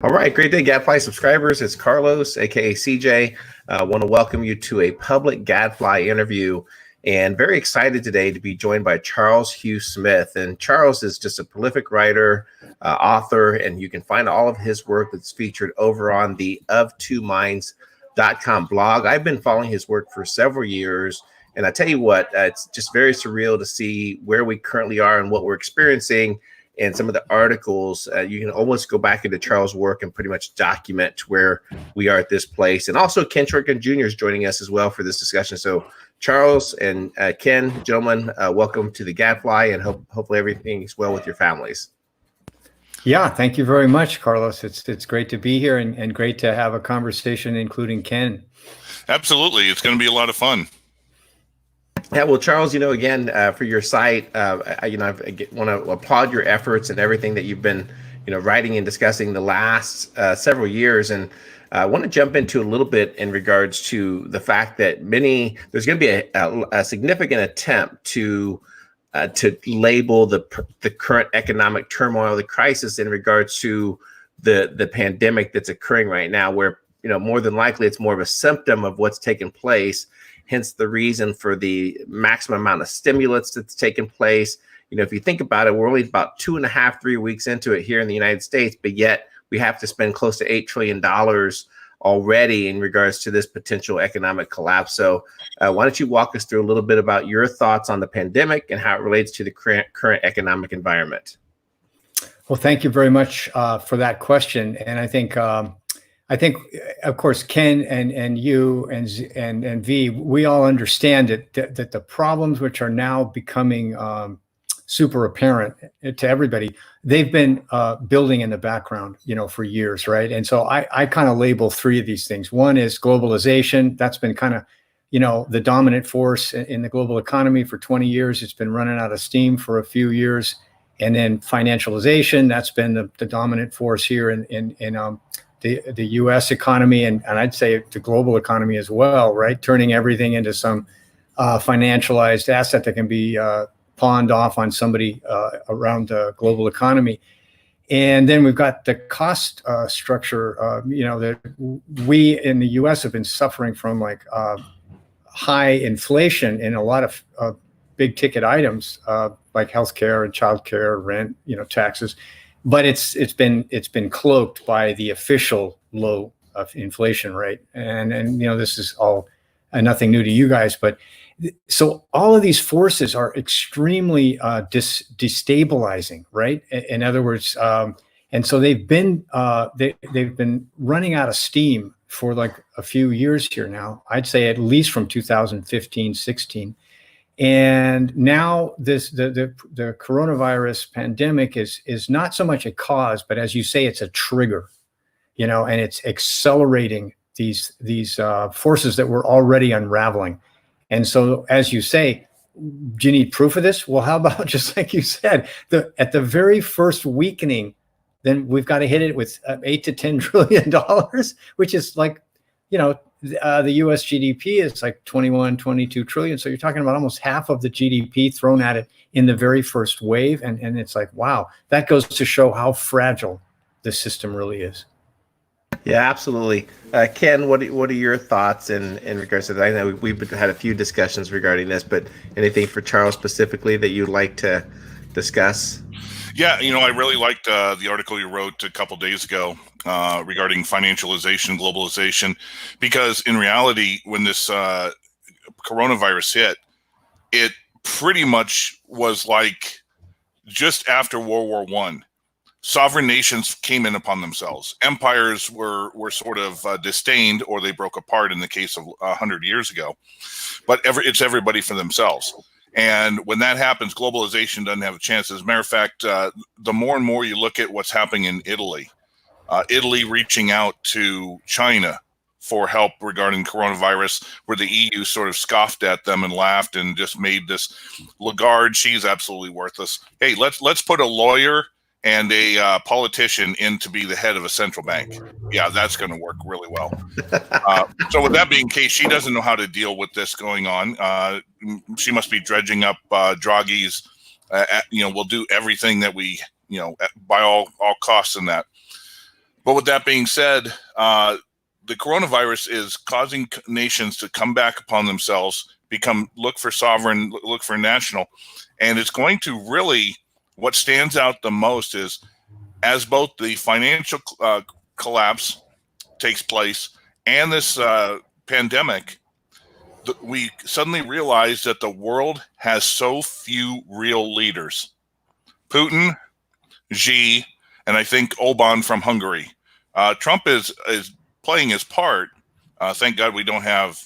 All right, great day, Gadfly subscribers. It's Carlos, aka CJ. I want to welcome you to a public Gadfly interview, and very excited today to be joined by Charles Hugh Smith. And Charles is just a prolific writer, author, and you can find all of his work that's featured over on the of2minds.com blog. I've been following his work for several years, and I tell you what, it's just very surreal to see where we currently are and what we're experiencing. And some of the articles, you can almost go back into Charles' work and pretty much document where we are at this place. And also Ken Shortgun Jr. is joining us as well for this discussion. So Charles and Ken, gentlemen, welcome to the Gadfly, and hopefully everything is well with your families. Yeah, thank you very much, Carlos. It's great to be here and great to have a conversation, including Ken. Absolutely. It's going to be a lot of fun. Yeah, well, Charles, again, for your site, I want to applaud your efforts and everything that you've been, writing and discussing the last several years. And I want to jump into a little bit in regards to the fact that there's going to be a significant attempt to label the current economic turmoil, the crisis in regards to the pandemic that's occurring right now, where, more than likely it's more of a symptom of what's taken place. Hence the reason for the maximum amount of stimulus that's taken place. If you think about it, we're only about 2.5, 3 weeks into it here in the United States, but yet we have to spend close to $8 trillion already in regards to this potential economic collapse. So why don't you walk us through a little bit about your thoughts on the pandemic and how it relates to the current economic environment? Well, thank you very much for that question. And I think, of course, Ken and you and V, we all understand that the problems which are now becoming super apparent to everybody, they've been building in the background, for years, right? And so I kind of label three of these things. One is globalization. That's been kind of, the dominant force in the global economy for 20 years. It's been running out of steam for a few years. And then financialization, that's been the dominant force here in the U.S. economy, and I'd say the global economy as well, right? Turning everything into some financialized asset that can be pawned off on somebody around the global economy. And then we've got the cost structure, that we in the U.S. have been suffering from, like high inflation in a lot of big ticket items like healthcare and childcare, rent, taxes. But it's been cloaked by the official low of inflation rate, and this is all nothing new to you guys. But so all of these forces are extremely destabilizing, right? In other words, and so they've been running out of steam for like a few years here now. I'd say at least from 2015, 16. And now the coronavirus pandemic is not so much a cause, but as you say, it's a trigger, and it's accelerating these forces that were already unraveling. And so, as you say, do you need proof of this? Well, how about just like you said, at the very first weakening, then we've got to hit it with $8 to $10 trillion, which is like, the US GDP is like 21, 22 trillion. So you're talking about almost half of the GDP thrown at it in the very first wave. And it's like, wow, that goes to show how fragile the system really is. Yeah, absolutely. Ken, what are your thoughts in regards to that? I know we've had a few discussions regarding this, but anything for Charles specifically that you'd like to discuss? Yeah, I really liked the article you wrote a couple days ago regarding financialization, globalization, because in reality, when this coronavirus hit, it pretty much was like just after World War I. Sovereign nations came in upon themselves. Empires were sort of disdained, or they broke apart in the case of 100 years ago. But it's everybody for themselves. And when that happens, globalization doesn't have a chance. As a matter of fact, the more and more you look at what's happening in Italy reaching out to China for help regarding coronavirus, where the EU sort of scoffed at them and laughed and just made this Lagarde, she's absolutely worthless. Hey, let's put a lawyer and a politician in to be the head of a central bank. Yeah, that's going to work really well. So with that being the case, she doesn't know how to deal with this going on. She must be dredging up Draghi's, we'll do everything that we, by all costs in that. But with that being said, the coronavirus is causing nations to come back upon themselves, look for sovereign, look for national, and it's going to really, what stands out the most is as both the financial collapse takes place and this pandemic, we suddenly realize that the world has so few real leaders. Putin, Xi, and I think Orbán from Hungary. Trump is playing his part. Thank God we don't have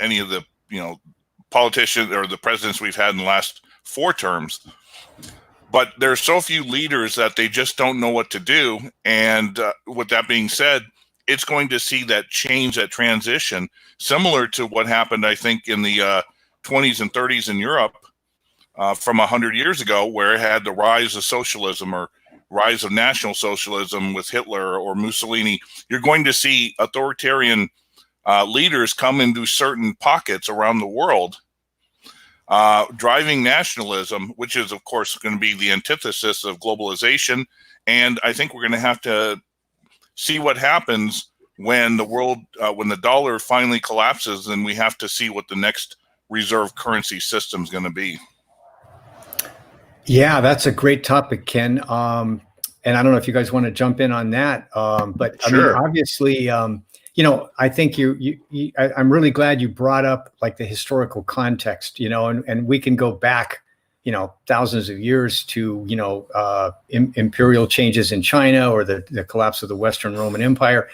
any of the politicians or the presidents we've had in the last 4 terms. But there's so few leaders that they just don't know what to do. And with that being said, it's going to see that change, that transition, similar to what happened, I think, in the 20s and 30s in Europe from 100 years ago, where it had the rise of socialism or rise of National Socialism with Hitler or Mussolini. You're going to see authoritarian leaders come into certain pockets around the world, driving nationalism, which is, of course, going to be the antithesis of globalization. And I think we're going to have to see what happens when the dollar finally collapses, and we have to see what the next reserve currency system is going to be. Yeah, that's a great topic, Ken. And I don't know if you guys want to jump in on that. But sure. I mean, obviously, I think I'm really glad you brought up like the historical context, and we can go back, thousands of years to, imperial changes in China or the collapse of the Western Roman Empire.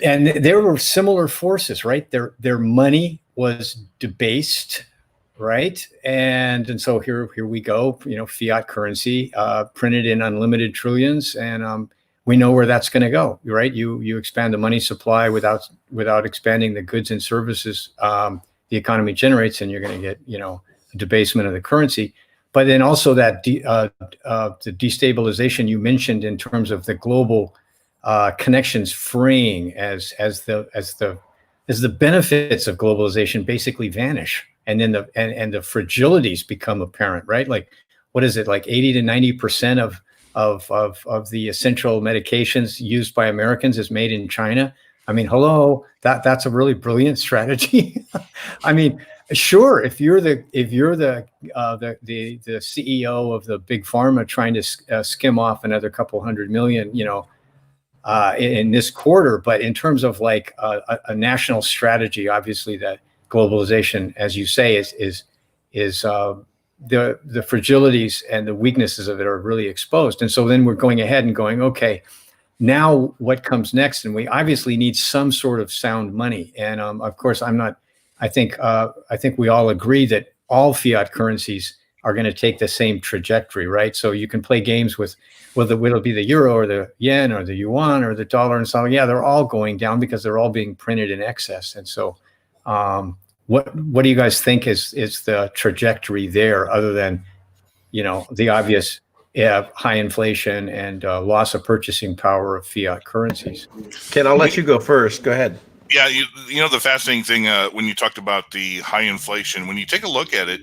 And there were similar forces, right? Their money was debased, right? And so here we go, fiat currency printed in unlimited trillions, and we know where that's going to go, right? You expand the money supply without expanding the goods and services the economy generates, and you're going to get a debasement of the currency. But then also that the destabilization you mentioned in terms of the global connections fraying as the benefits of globalization basically vanish. And then the fragilities become apparent, right? Like, what is it? Like 80 to 90% of the essential medications used by Americans is made in China. I mean, hello, that's a really brilliant strategy. I mean, sure, if you're the CEO of the big pharma trying to skim off another couple $100 million, in this quarter, but in terms of like a national strategy, obviously that globalization, as you say, is the fragilities and the weaknesses of it are really exposed. And so then we're going ahead and going, okay, now what comes next? And we obviously need some sort of sound money. And of course, I think we all agree that all fiat currencies are going to take the same trajectory, right? So you can play games with whether it'll be the euro or the yen or the yuan or the dollar, and so yeah, they're all going down because they're all being printed in excess. And so what do you guys think is the trajectory there, other than the obvious high inflation and loss of purchasing power of fiat currencies? Ken, I'll let you go first. Go ahead. Yeah, the fascinating thing when you talked about the high inflation, when you take a look at it,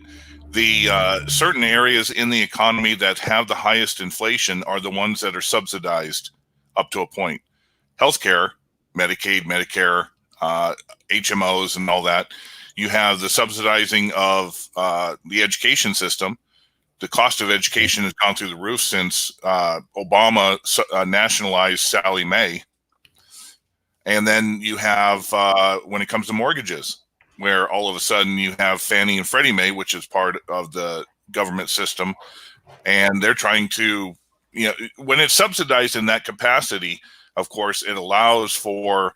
the certain areas in the economy that have the highest inflation are the ones that are subsidized up to a point. Healthcare, Medicaid, Medicare, HMOs, and all that. You have the subsidizing of the education system. The cost of education has gone through the roof since Obama nationalized Sallie Mae. And then you have, when it comes to mortgages, where all of a sudden you have Fannie and Freddie Mae, which is part of the government system. And they're trying to, when it's subsidized in that capacity, of course, it allows for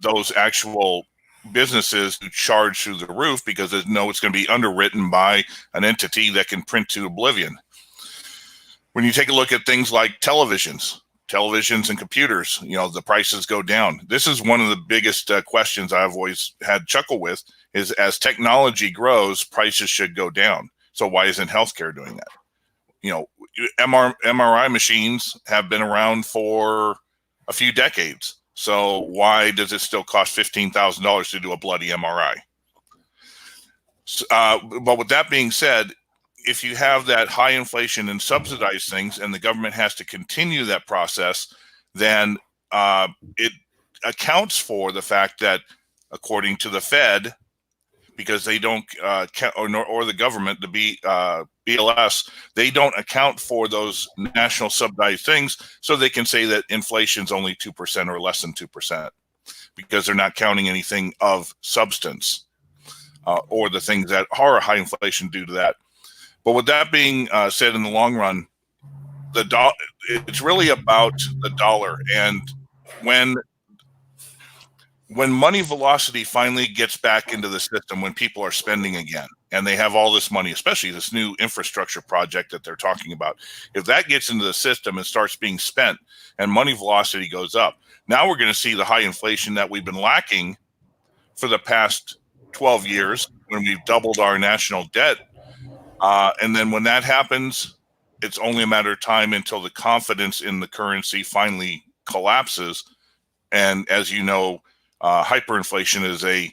those actual businesses to charge through the roof because they know it's going to be underwritten by an entity that can print to oblivion. When you take a look at things like televisions and computers, the prices go down. This is one of the biggest questions I've always had chuckle with is as technology grows, prices should go down. So why isn't healthcare doing that? MRI machines have been around for a few decades. So why does it still cost $15,000 to do a bloody MRI? But with that being said, if you have that high inflation and subsidized things and the government has to continue that process, then it accounts for the fact that, according to the Fed, because they don't or the government, the BLS, they don't account for those national subsidized things, so they can say that inflation's only 2% or less than 2%, because they're not counting anything of substance or the things that are high inflation due to that. But with that being said, in the long run, it's really about the dollar. And when money velocity finally gets back into the system, when people are spending again and they have all this money, especially this new infrastructure project that they're talking about, if that gets into the system and starts being spent and money velocity goes up, now we're going to see the high inflation that we've been lacking for the past 12 years when we've doubled our national debt. And then when that happens, it's only a matter of time until the confidence in the currency finally collapses. And as you know, hyperinflation is a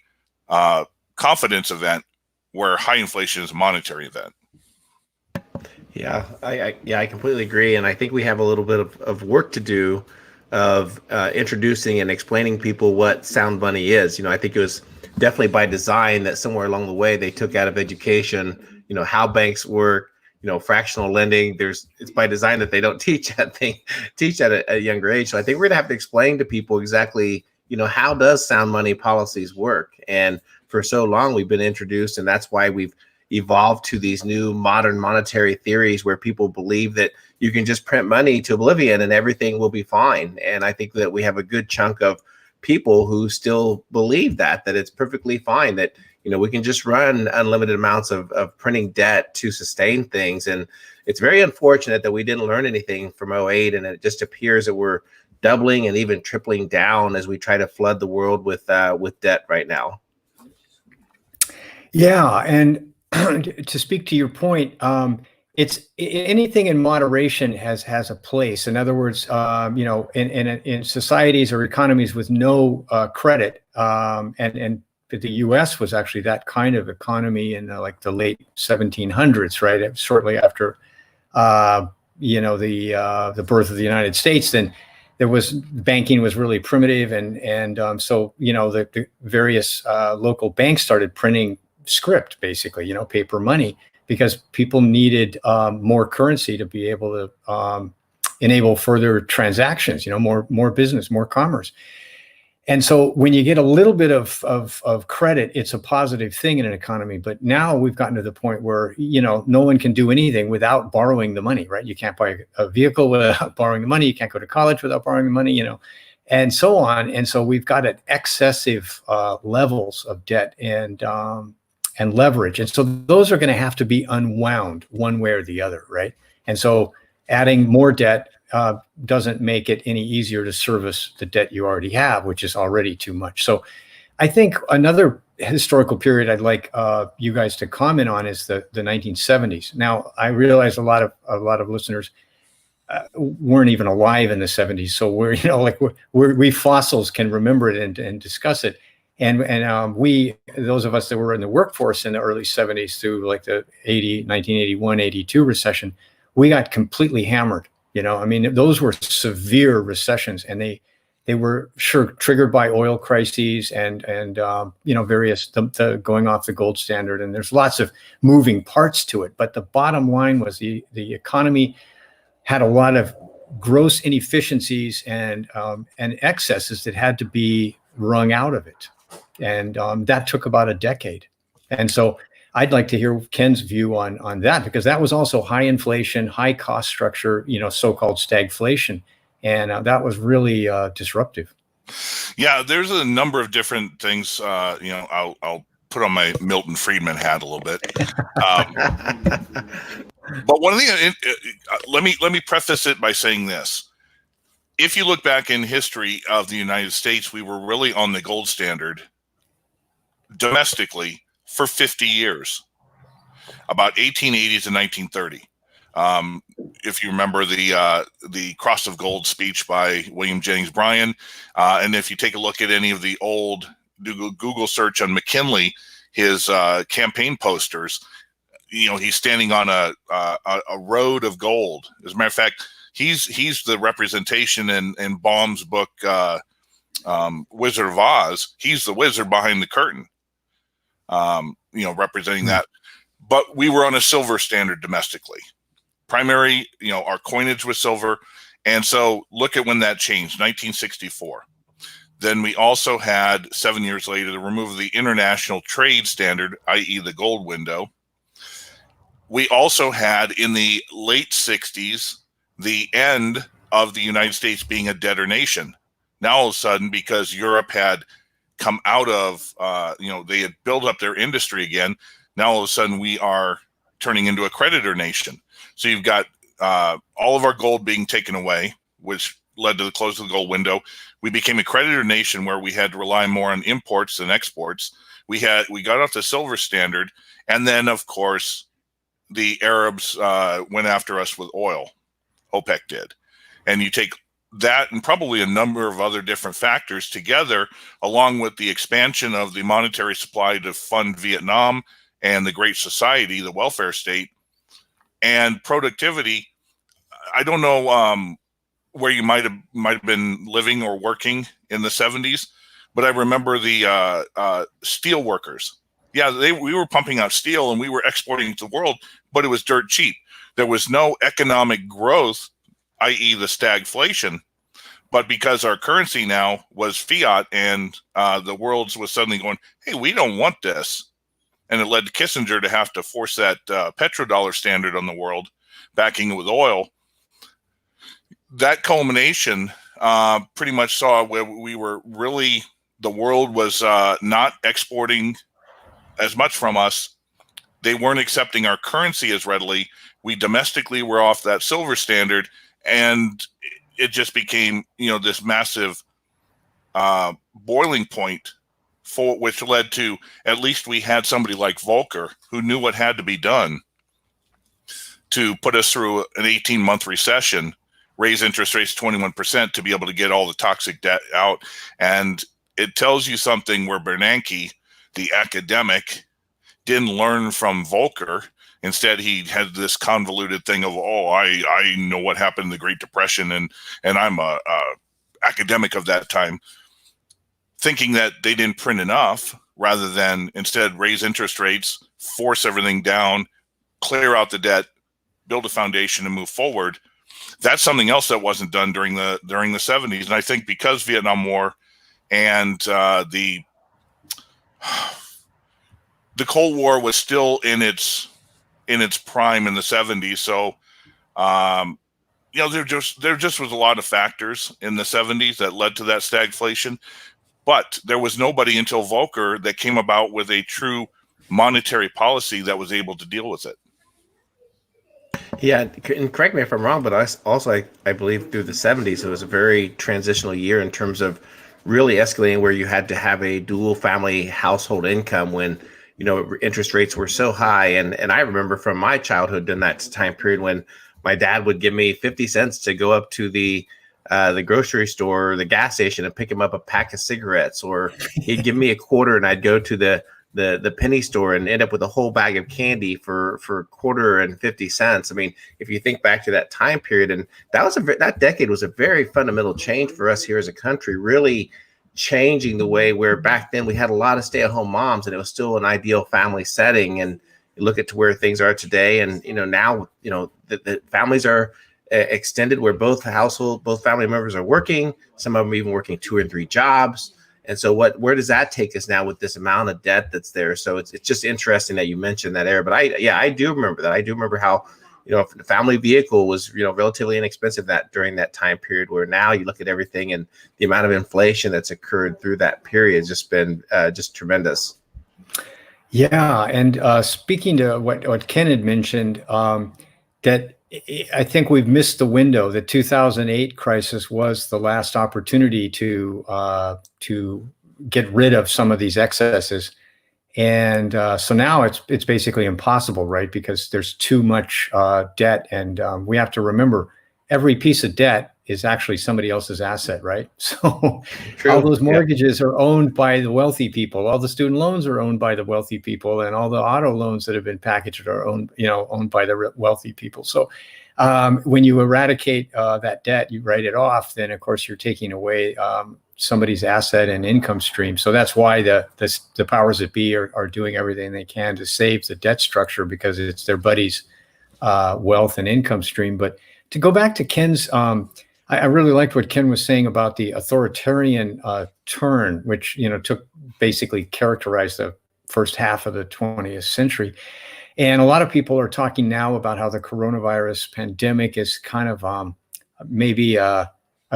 confidence event, where high inflation is a monetary event. Yeah, I completely agree, and I think we have a little bit of work to do of introducing and explaining people what sound money is. I think it was definitely by design that somewhere along the way they took out of education, how banks work, fractional lending. It's by design that they don't teach at a younger age. So I think we're gonna have to explain to people exactly, how does sound money policies work? And for so long we've been introduced, and that's why we've evolved to these new modern monetary theories where people believe that you can just print money to oblivion and everything will be fine. And I think that we have a good chunk of people who still believe that it's perfectly fine, that we can just run unlimited amounts of printing debt to sustain things. And it's very unfortunate that we didn't learn anything from '08, and it just appears that we're doubling and even tripling down as we try to flood the world with debt right now. Yeah, and to speak to your point, it's anything in moderation has a place. In other words, in societies or economies with no credit, and the U.S. was actually that kind of economy in like the late 1700s, right? Shortly after, the birth of the United States, then banking was really primitive, and so the various local banks started printing script, basically, paper money, because people needed more currency to be able to enable further transactions, more business, more commerce. And so when you get a little bit of credit, it's a positive thing in an economy. But now we've gotten to the point where, no one can do anything without borrowing the money, right? You can't buy a vehicle without borrowing the money. You can't go to college without borrowing the money, and so on. And so we've got excessive levels of debt and leverage. And so those are going to have to be unwound one way or the other, right? And so adding more debt doesn't make it any easier to service the debt you already have, which is already too much. So I think another historical period I'd like you guys to comment on is the 1970s. Now, I realize a lot of listeners weren't even alive in the 70s. So we fossils can remember it and discuss it. And those of us that were in the workforce in the early 70s through like the 1981, 82 recession, we got completely hammered. Those were severe recessions, and they were sure triggered by oil crises and various the going off the gold standard. And there's lots of moving parts to it. But the bottom line was the economy had a lot of gross inefficiencies and excesses that had to be wrung out of it. And that took about a decade. And so I'd like to hear Ken's view on that, because that was also high inflation, high cost structure, so-called stagflation. And that was really disruptive. Yeah, there's a number of different things. I'll put on my Milton Friedman hat a little bit. But one of the let me preface it by saying this. If you look back in history of the United States, we were really on the gold standard domestically for 50 years, about 1880 to 1930. If you remember the Cross of Gold speech by William Jennings Bryan, and if you take a look at any of the old Google search on McKinley, his campaign posters, he's standing on a road of gold. As a matter of fact, He's the representation in Baum's book, Wizard of Oz. He's the wizard behind the curtain, representing that. But we were on a silver standard domestically. Primary, our coinage was silver. And so look at when that changed, 1964. Then we also had 7 years later the removal of the international trade standard, i.e. the gold window. We also had in the late 60s the end of the United States being a debtor nation. Now all of a sudden, because Europe had come out of, they had built up their industry again, now all of a sudden we are turning into a creditor nation. So you've got all of our gold being taken away, which led to the close of the gold window. We became a creditor nation where we had to rely more on imports than exports. We got off the silver standard, and then of course the Arabs went after us with oil. OPEC did, and you take that and probably a number of other different factors together, along with the expansion of the monetary supply to fund Vietnam and the Great Society, the welfare state, and productivity. I don't know where you might have been living or working in the 70s, but I remember the steel workers. Yeah, we were pumping out steel and we were exporting to the world, but it was dirt cheap. There was no economic growth, i.e. the stagflation, but because our currency now was fiat and the world was suddenly going, hey, we don't want this. And it led to Kissinger to have to force that petrodollar standard on the world, backing it with oil. That culmination pretty much saw where we were really, the world was not exporting as much from us. They weren't accepting our currency as readily. We domestically were off that silver standard, and it just became, this massive boiling point, for which led to, at least we had somebody like Volcker who knew what had to be done to put us through an 18-month recession, raise interest rates 21% to be able to get all the toxic debt out. And it tells you something where Bernanke, the academic, didn't learn from Volcker. Instead, he had this convoluted thing of, I know what happened in the Great Depression, and I'm a academic of that time, thinking that they didn't print enough, rather than instead raise interest rates, force everything down, clear out the debt, build a foundation, and move forward. That's something else that wasn't done during the 70s. And I think because Vietnam War and the Cold War was still in its prime in the 70s. So, there just was a lot of factors in the 70s that led to that stagflation. But there was nobody until Volcker that came about with a true monetary policy that was able to deal with it. Yeah, and correct me if I'm wrong, but I believe through the 70s, it was a very transitional year in terms of really escalating, where you had to have a dual family household income when, interest rates were so high. And I remember from my childhood in that time period when my dad would give me 50 cents to go up to the grocery store or the gas station and pick him up a pack of cigarettes, or he'd give me a quarter and I'd go to the penny store and end up with a whole bag of candy for a quarter and 50 cents. I mean, if you think back to that time period, and that decade was a very fundamental change for us here as a country, really changing the way where back then we had a lot of stay-at-home moms and it was still an ideal family setting. And you look at to where things are today, and now the families are extended, where both family members are working. Some of them even working 2 or 3 jobs. And so where does that take us now with this amount of debt that's there? So it's just interesting that you mentioned that era. But I do remember that. I do remember how, the family vehicle was, relatively inexpensive during that time period, where now you look at everything and the amount of inflation that's occurred through that period has just been just tremendous. Yeah. And speaking to what Ken had mentioned, that I think we've missed the window. The 2008 crisis was the last opportunity to get rid of some of these excesses, and so now it's basically impossible, right? Because there's too much debt, and we have to remember every piece of debt is actually somebody else's asset, right? So True. All those mortgages are owned by the wealthy people. All the student loans are owned by the wealthy people, and all the auto loans that have been packaged are owned by the wealthy people. So when you eradicate that debt, you write it off, then of course you're taking away somebody's asset and income stream. So that's why the powers that be are doing everything they can to save the debt structure, because it's their buddies' wealth and income stream. But to go back to Ken's, I really liked what Ken was saying about the authoritarian turn, which took basically characterized the first half of the 20th century. And a lot of people are talking now about how the coronavirus pandemic is kind of maybe a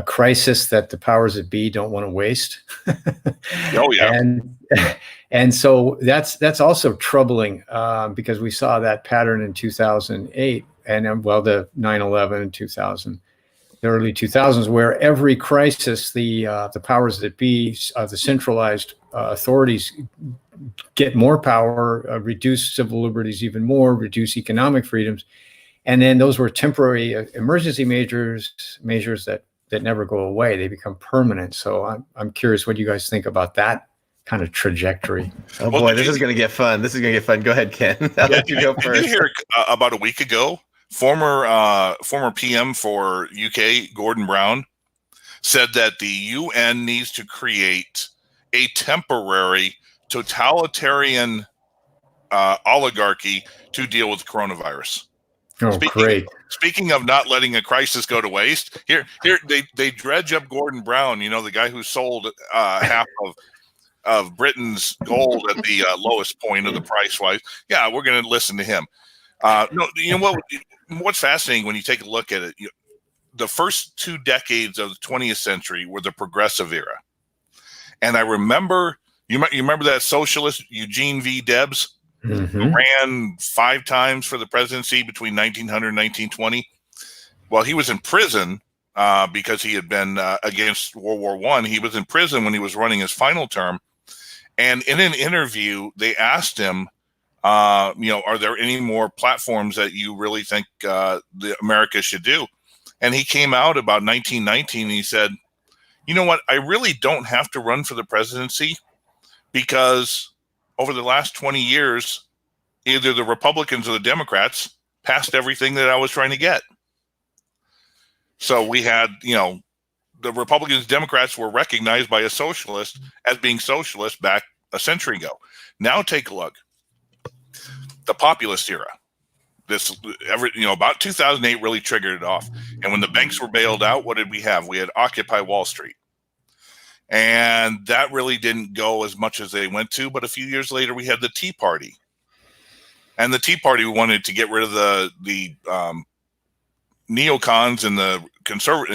crisis that the powers that be don't want to waste. Oh yeah. And so that's also troubling because we saw that pattern in 2008 and the 9/11 in 2000, the early 2000s, where every crisis the powers that be, the centralized authorities get more power, reduce civil liberties even more, reduce economic freedoms. And then those were temporary emergency measures that never go away. They become permanent. So I'm curious what you guys think about that kind of trajectory. Oh boy, this is going to get fun. Go ahead, Ken. I'll let you go first. Did you hear about a week ago, former PM for UK, Gordon Brown, said that the UN needs to create a temporary totalitarian oligarchy to deal with coronavirus. Oh, great. Speaking of not letting a crisis go to waste, here they dredge up Gordon Brown, the guy who sold half of Britain's gold at the lowest point of the price wise. Yeah, we're going to listen to him. What's fascinating when you take a look at it, the first 2 decades of the 20th century were the progressive era. And I remember, you remember that socialist Eugene V. Debs, who ran 5 times for the presidency between 1900 and 1920. Well, he was in prison because he had been against World War I. He was in prison when he was running his final term. And in an interview, they asked him, are there any more platforms that you really think America should do? And he came out about 1919 and he said, you know what, I really don't have to run for the presidency because over the last 20 years, either the Republicans or the Democrats passed everything that I was trying to get. So we had, the Republicans, Democrats were recognized by a socialist as being socialist back a century ago. Now take a look. The populist era. About 2008 really triggered it off. And when the banks were bailed out, what did we have? We had Occupy Wall Street. And that really didn't go as much as they went to. But a few years later, we had the Tea Party. And the Tea Party wanted to get rid of the neocons in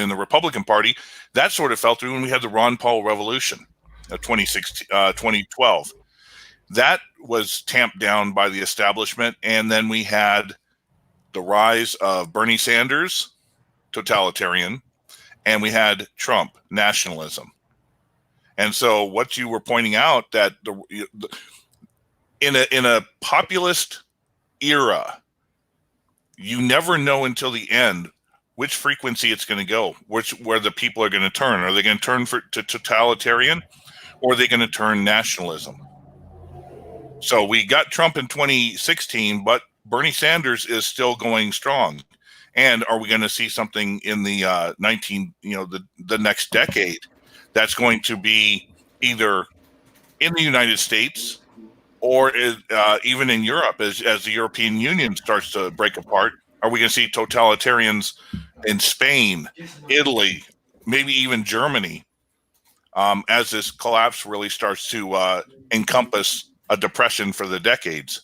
the Republican Party. That sort of fell through when we had the Ron Paul Revolution of 2012. That was tamped down by the establishment. And then we had the rise of Bernie Sanders, totalitarian, and we had Trump, nationalism. And so what you were pointing out, that in a populist era, you never know until the end which frequency it's going to go, where the people are going to turn. Are they going to turn to totalitarian, or are they going to turn nationalism? So we got Trump in 2016, but Bernie Sanders is still going strong. And are we going to see something in the the next decade that's going to be either in the United States or even in Europe as the European Union starts to break apart? Are we going to see totalitarians in Spain, Italy, maybe even Germany as this collapse really starts to encompass a depression for the decades?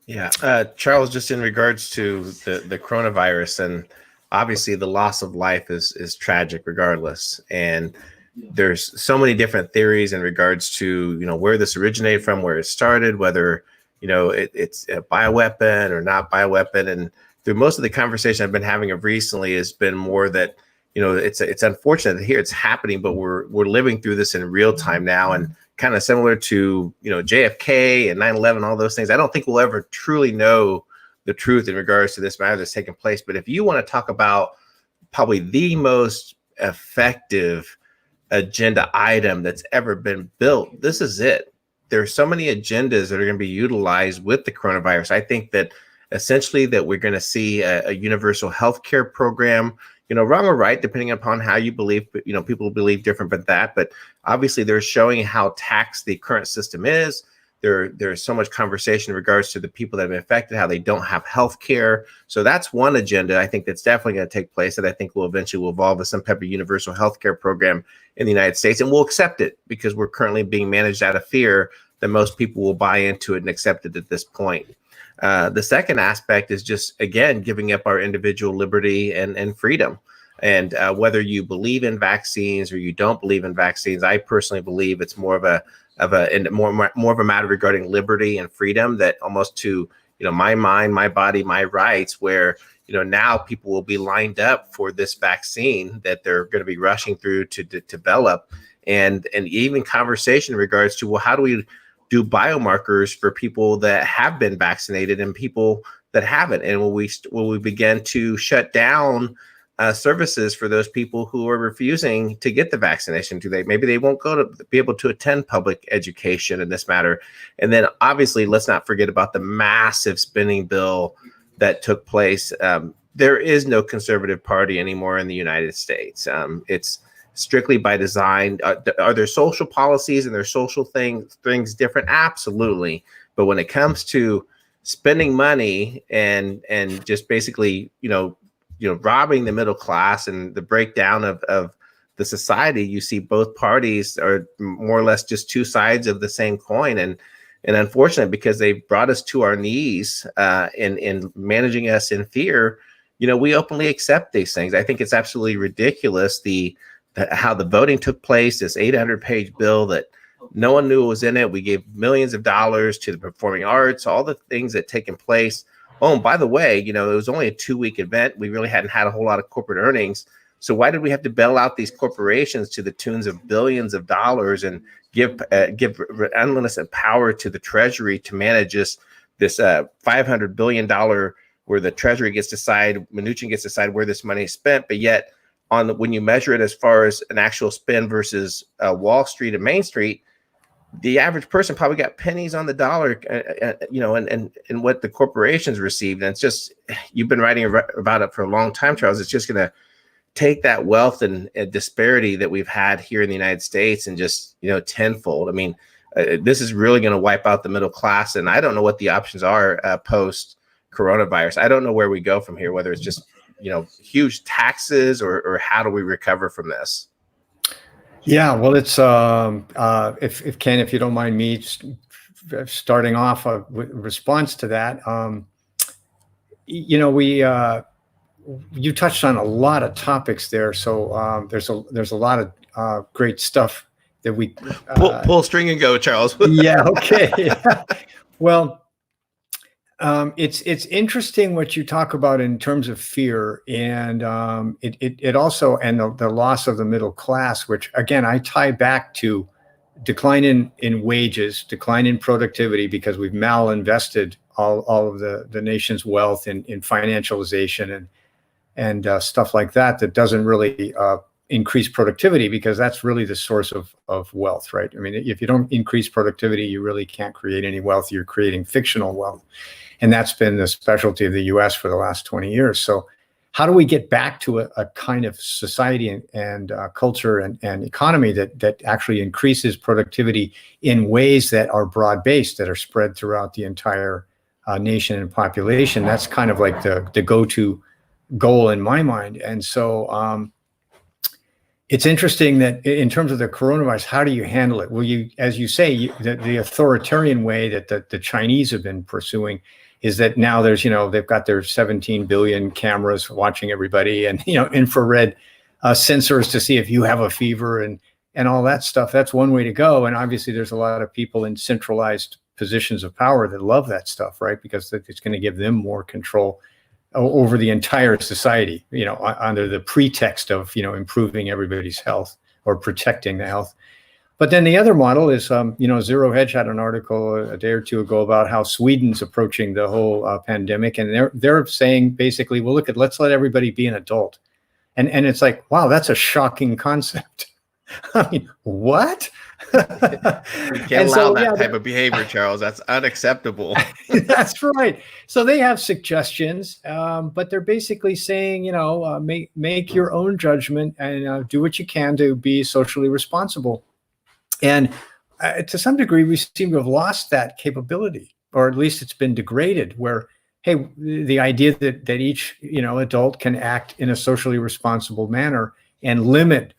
Yeah, Charles, just in regards to the coronavirus, and obviously the loss of life is tragic regardless. And there's so many different theories in regards to, where this originated from, where it started, whether, it's a bioweapon or not bioweapon. And through most of the conversation I've been having of recently has been more that, it's unfortunate that here it's happening, but we're living through this in real time now. And kind of similar to, JFK and 9/11, all those things. I don't think we'll ever truly know the truth in regards to this matter that's taking place. But if you want to talk about probably the most effective agenda item that's ever been built, this is it. There's so many agendas that are going to be utilized with the coronavirus. I think that essentially that we're going to see a universal health care program, wrong or right, depending upon how you believe. People believe different than that, but obviously they're showing how taxed the current system is. There's so much conversation in regards to the people that have been affected, how they don't have health care. So that's one agenda I think that's definitely going to take place, that I think will eventually evolve to some type of universal health care program in the United States. And we'll accept it because we're currently being managed out of fear that most people will buy into it and accept it at this point. The second aspect is just, again, giving up our individual liberty and freedom. And whether you believe in vaccines or you don't believe in vaccines, I personally believe it's more of a matter regarding liberty and freedom, that almost to, my mind, my body, my rights, where, now people will be lined up for this vaccine that they're going to be rushing through to develop. And even conversation in regards to, well, how do we do biomarkers for people that have been vaccinated and people that haven't? And will we begin to shut down services for those people who are refusing to get the vaccination? Maybe they won't be able to attend public education in this matter. And then obviously, let's not forget about the massive spending bill that took place. There is no conservative party anymore in the United States. It's strictly by design. Are there social policies and their social things different? Absolutely. But when it comes to spending money and just basically, robbing the middle class and the breakdown of the society, you see both parties are more or less just two sides of the same coin. And unfortunately, because they brought us to our knees in managing us in fear, we openly accept these things. I think it's absolutely ridiculous how the voting took place, this 800-page bill that no one knew was in it. We gave millions of dollars to the performing arts, all the things that taken place. Oh, and by the way, it was only a 2-week event. We really hadn't had a whole lot of corporate earnings. So why did we have to bail out these corporations to the tunes of billions of dollars and give endless power to the Treasury to manage this $500 billion, where the Treasury Mnuchin gets to decide where this money is spent, but yet when you measure it as far as an actual spend versus Wall Street and Main Street, the average person probably got pennies on the dollar, and what the corporations received. And it's just, you've been writing about it for a long time, Charles. It's just going to take that wealth and disparity that we've had here in the United States and just, tenfold. I mean, this is really going to wipe out the middle class. And I don't know what the options are post coronavirus. I don't know where we go from here, whether it's just, huge taxes or how do we recover from this? Yeah, well, it's if Ken, if you don't mind me starting off a response to that, you touched on a lot of topics there, so there's a lot of great stuff that we pull string and go, Charles. Yeah, okay. Well, it's interesting what you talk about in terms of fear, and it also, and the loss of the middle class, which again I tie back to decline in wages, decline in productivity, because we've malinvested all of the nation's wealth in financialization and stuff like that doesn't really increase productivity, because that's really the source of wealth, right? I mean, if you don't increase productivity, you really can't create any wealth. You're creating fictional wealth. And that's been the specialty of the US for the last 20 years. So how do we get back to a kind of society and culture and economy that actually increases productivity in ways that are broad-based, that are spread throughout the entire nation and population? That's kind of like the go-to goal in my mind. And so it's interesting that in terms of the coronavirus, how do you handle it? Well, as you say, the authoritarian way that the Chinese have been pursuing is that now there's, they've got their 17 billion cameras watching everybody, and, infrared sensors to see if you have a fever and all that stuff. That's one way to go. And obviously there's a lot of people in centralized positions of power that love that stuff, right? Because it's going to give them more control over the entire society, under the pretext of, improving everybody's health or protecting the health. But then the other model is, Zero Hedge had an article a day or two ago about how Sweden's approaching the whole pandemic, and they're saying basically, well, let's let everybody be an adult, and it's like, wow, that's a shocking concept. I mean, what? We can't And allow so, that yeah, type of behavior, Charles. That's unacceptable. that's right. So they have suggestions, but they're basically saying, make your own judgment and do what you can to be socially responsible. And to some degree, we seem to have lost that capability, or at least it's been degraded. Where, hey, the idea that each adult can act in a socially responsible manner and limit,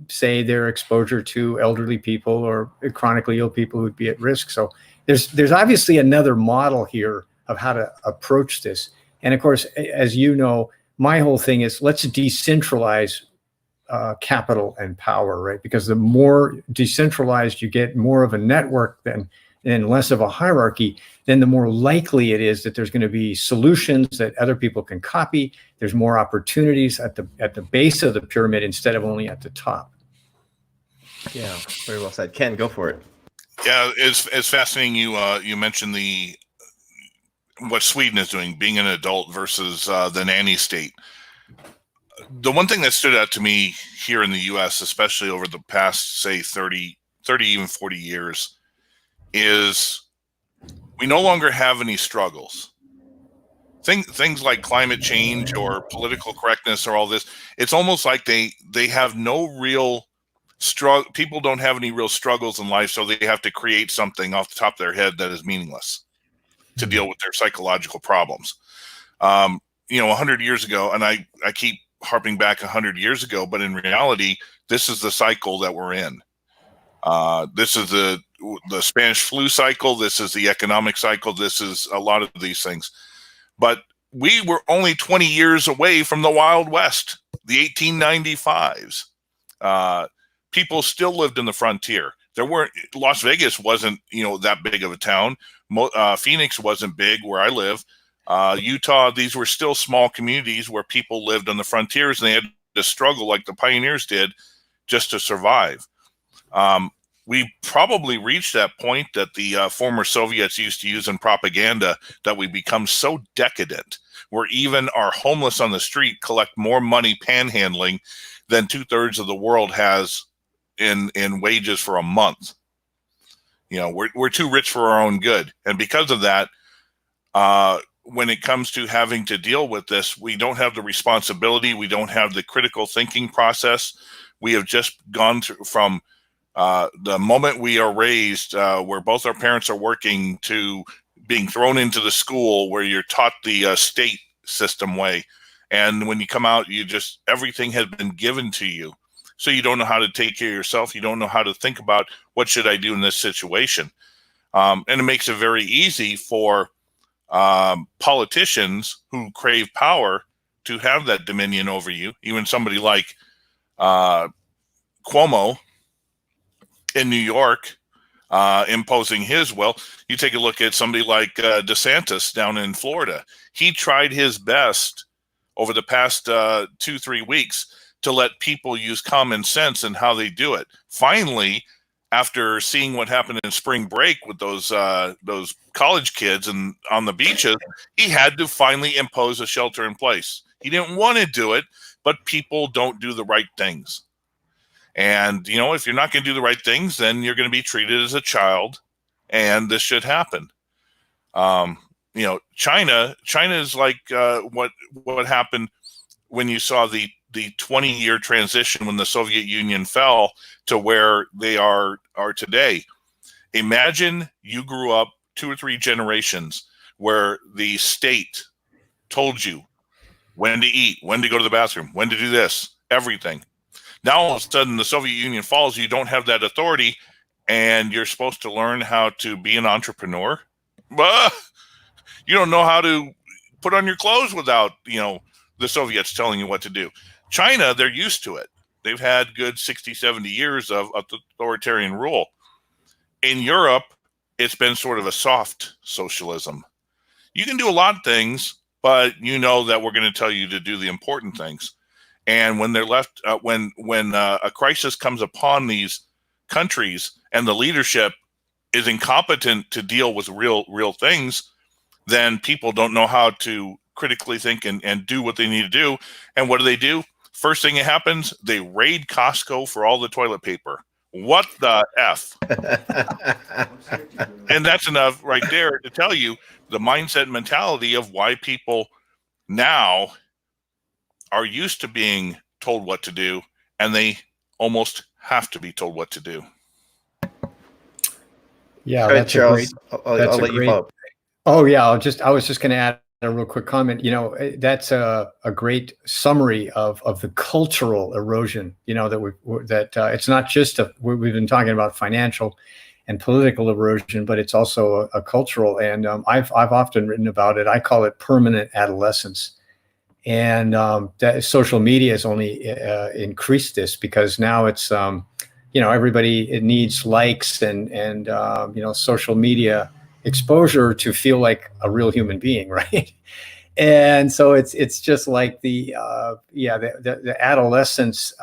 say, their exposure to elderly people or chronically ill people who'd be at risk. So there's obviously another model here of how to approach this. And of course, as you know, my whole thing is let's decentralize capital and power, right? Because the more decentralized you get, more of a network and less of a hierarchy, then the more likely it is that there's going to be solutions that other people can copy. There's more opportunities at the base of the pyramid instead of only at the top. Yeah, very well said. Ken, go for it. Yeah, it's fascinating. You mentioned what Sweden is doing, being an adult versus the nanny state. The one thing that stood out to me here in the U.S., especially over the past, say, 30, even 40 years, is we no longer have any struggles. Things like climate change or political correctness or all this, it's almost like they have no real struggle. People don't have any real struggles in life, so they have to create something off the top of their head that is meaningless to deal with their psychological problems. 100 years ago, and I keep harping back 100 years ago, but in reality, this is the cycle that we're in. This is the Spanish flu cycle. This is the economic cycle. This is a lot of these things. But we were only 20 years away from the Wild West, the 1895s. People still lived in the frontier. Las Vegas wasn't, that big of a town. Phoenix wasn't big where I live. Utah, these were still small communities where people lived on the frontiers and they had to struggle like the pioneers did just to survive. We probably reached that point that the former Soviets used to use in propaganda, that we become so decadent where even our homeless on the street collect more money panhandling than 2/3 of the world has in wages for a month. We're too rich for our own good. And because of that, when it comes to having to deal with this, we don't have the responsibility. We don't have the critical thinking process. We have just gone through from the moment we are raised, where both our parents are working, to being thrown into the school where you're taught the state system way. And when you come out, everything has been given to you. So you don't know how to take care of yourself. You don't know how to think about what should I do in this situation. And it makes it very easy for politicians who crave power to have that dominion over you. Even somebody like Cuomo in New York, imposing his will. You take a look at somebody like DeSantis down in Florida. He tried his best over the past 2-3 weeks to let people use common sense in how they do it. Finally, after seeing what happened in spring break with those college kids and on the beaches, he had to finally impose a shelter in place. He didn't want to do it, but people don't do the right things. And, if you're not going to do the right things, then you're going to be treated as a child, and this should happen. China is like what happened when you saw the 20-year transition when the Soviet Union fell to where they are today. Imagine you grew up 2 or 3 generations where the state told you when to eat, when to go to the bathroom, when to do this, everything. Now, all of a sudden, the Soviet Union falls. You don't have that authority, and you're supposed to learn how to be an entrepreneur. You don't know how to put on your clothes without, the Soviets telling you what to do. China, they're used to it. They've had good 60, 70 years of authoritarian rule. In Europe, it's been sort of a soft socialism. You can do a lot of things, but you know that we're going to tell you to do the important things. And when they're left, when a crisis comes upon these countries and the leadership is incompetent to deal with real things, then people don't know how to critically think and do what they need to do. And what do? First thing that happens, they raid Costco for all the toilet paper. What the F? And that's enough right there to tell you the mindset and mentality of why people now are used to being told what to do, and they almost have to be told what to do. Yeah, Right, Charles. I'll let you follow up. Oh yeah, I was just going to add a real quick comment. That's a great summary of the cultural erosion. That it's not just we've been talking about financial and political erosion, but it's also a cultural. And I've often written about it. I call it permanent adolescence. And that social media has only increased this, because now it's everybody, it needs likes and social media exposure to feel like a real human being, right? And so it's just like the adolescence.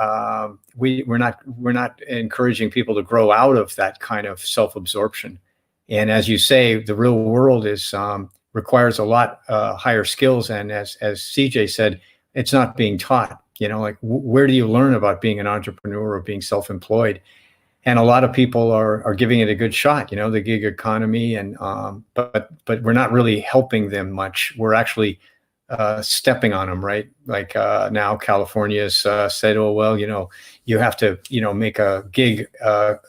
We're not encouraging people to grow out of that kind of self-absorption. And as you say, the real world requires a lot higher skills. And as CJ said, it's not being taught. Like where do you learn about being an entrepreneur or being self-employed? And a lot of people are giving it a good shot, the gig economy, and but we're not really helping them much. We're actually stepping on them, right? Like now California's said, oh well, you have to make a gig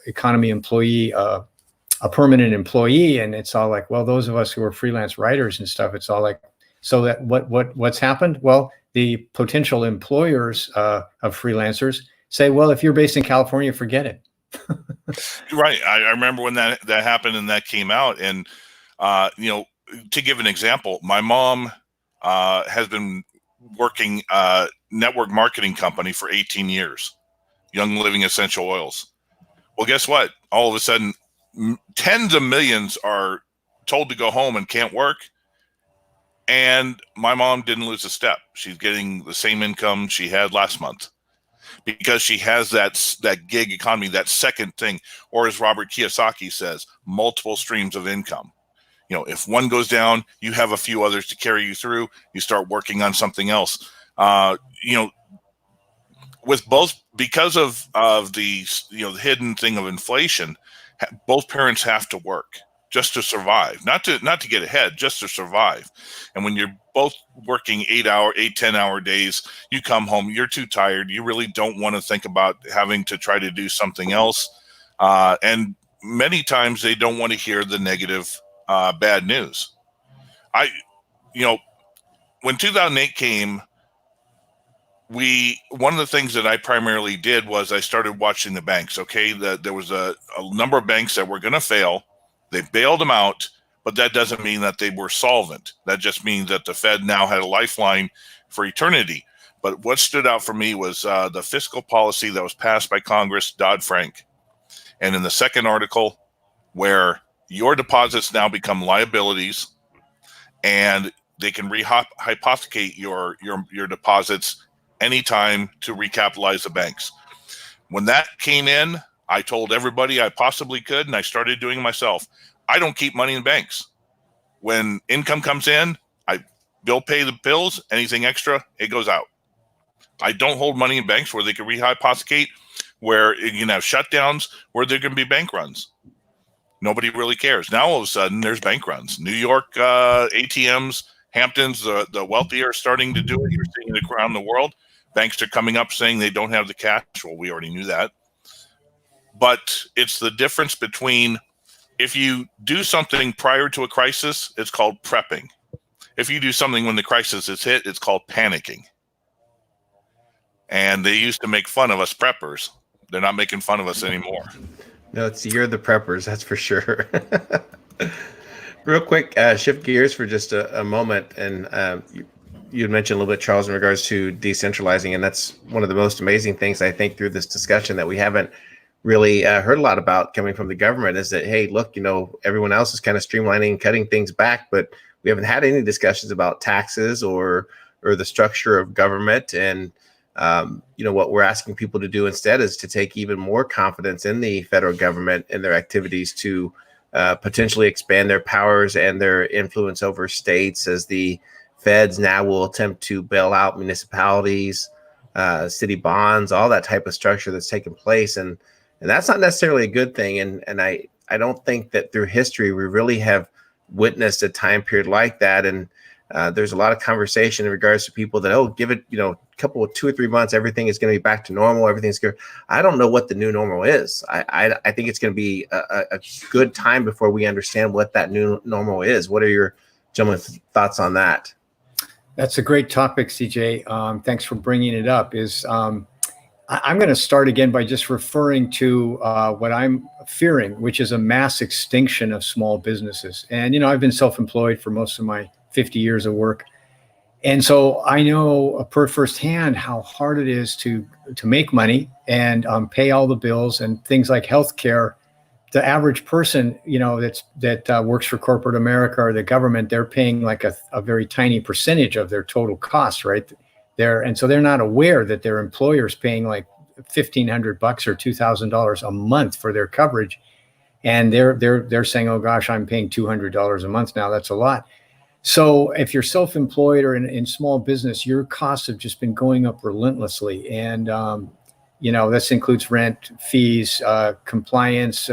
economy employee a permanent employee, and it's all like, well, those of us who are freelance writers and stuff, it's all like, so that what's happened? Well, the potential employers of freelancers say, well, if you're based in California, forget it. Right. I remember when that happened and that came out. And, to give an example, my mom has been working network marketing company for 18 years, Young Living Essential Oils. Well, guess what? All of a sudden, tens of millions are told to go home and can't work. And my mom didn't lose a step. She's getting the same income she had last month, because she has that gig economy, that second thing, or as Robert Kiyosaki says, multiple streams of income. If one goes down, you have a few others to carry you through. You start working on something else. With both, because of the the hidden thing of inflation, both parents have to work just to survive, not to get ahead, just to survive. And when you're both working 10-hour days, you come home, you're too tired. You really don't want to think about having to try to do something else. And many times they don't want to hear the negative, bad news. When 2008 came, one of the things that I primarily did was I started watching the banks. Okay, there was a number of banks that were going to fail. They bailed them out, but that doesn't mean that they were solvent. That just means that the Fed now had a lifeline for eternity. But what stood out for me was the fiscal policy that was passed by Congress, Dodd-Frank. And in the second article, where your deposits now become liabilities, and they can rehypothecate your deposits anytime to recapitalize the banks. When that came in, I told everybody I possibly could, and I started doing it myself. I don't keep money in banks. When income comes in, I pay the bills. Anything extra, it goes out. I don't hold money in banks where they can rehypothecate, where you can have shutdowns, where there can be bank runs. Nobody really cares. Now all of a sudden, there's bank runs. New York ATMs, Hamptons, the wealthy are starting to do it. You're seeing it around the world. Banks are coming up saying they don't have the cash. Well, we already knew that. But it's the difference between, if you do something prior to a crisis, it's called prepping. If you do something when the crisis is hit, it's called panicking. And they used to make fun of us preppers. They're not making fun of us anymore. No, you're the preppers, that's for sure. Real quick, shift gears for just a moment. And you had mentioned a little bit, Charles, in regards to decentralizing. And that's one of the most amazing things, I think, through this discussion that we haven't really heard a lot about coming from the government, is that, hey, look, everyone else is kind of streamlining and cutting things back, but we haven't had any discussions about taxes or the structure of government. And what we're asking people to do instead is to take even more confidence in the federal government and their activities to potentially expand their powers and their influence over states, as the feds now will attempt to bail out municipalities, city bonds, all that type of structure that's taken place, and that's not necessarily a good thing. And I don't think that through history we really have witnessed a time period like that. And there's a lot of conversation in regards to people that, oh, give it, a couple of 2 or 3 months, everything is going to be back to normal. Everything's good. I don't know what the new normal is. I think it's going to be a good time before we understand what that new normal is. What are your gentlemen's thoughts on that? That's a great topic, CJ. Thanks for bringing it up. I'm going to start again by just referring to what I'm fearing, which is a mass extinction of small businesses. And, I've been self-employed for most of my 50 years of work. And so I know firsthand how hard it is to make money and pay all the bills and things like healthcare. The average person, that works for corporate America or the government, they're paying like a very tiny percentage of their total costs, right? And so they're not aware that their employer's paying like $1,500 or $2,000 a month for their coverage, and they're saying, "Oh gosh, I'm paying $200 a month now. That's a lot." So if you're self-employed or in small business, your costs have just been going up relentlessly, and this includes rent, fees, compliance,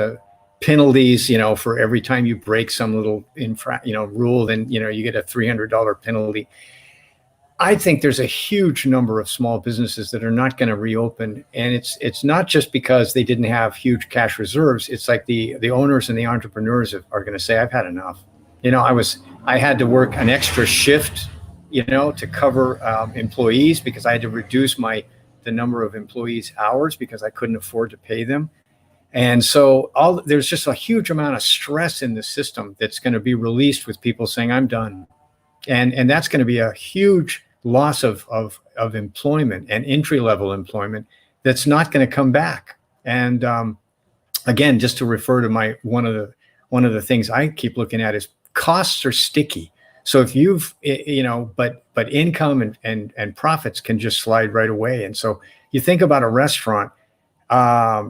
penalties. For every time you break some little rule, then you get a $300 penalty. I think there's a huge number of small businesses that are not going to reopen, and it's not just because they didn't have huge cash reserves. It's like the owners and the entrepreneurs are going to say, "I've had enough." I had to work an extra shift, to cover employees, because I had to reduce the number of employees' hours because I couldn't afford to pay them. And so there's just a huge amount of stress in the system that's going to be released with people saying, "I'm done." And that's going to be a huge loss of employment and entry-level employment that's not going to come back. And again, just to refer to one of the things I keep looking at is costs are sticky. So if but income and profits can just slide right away. And so you think about a restaurant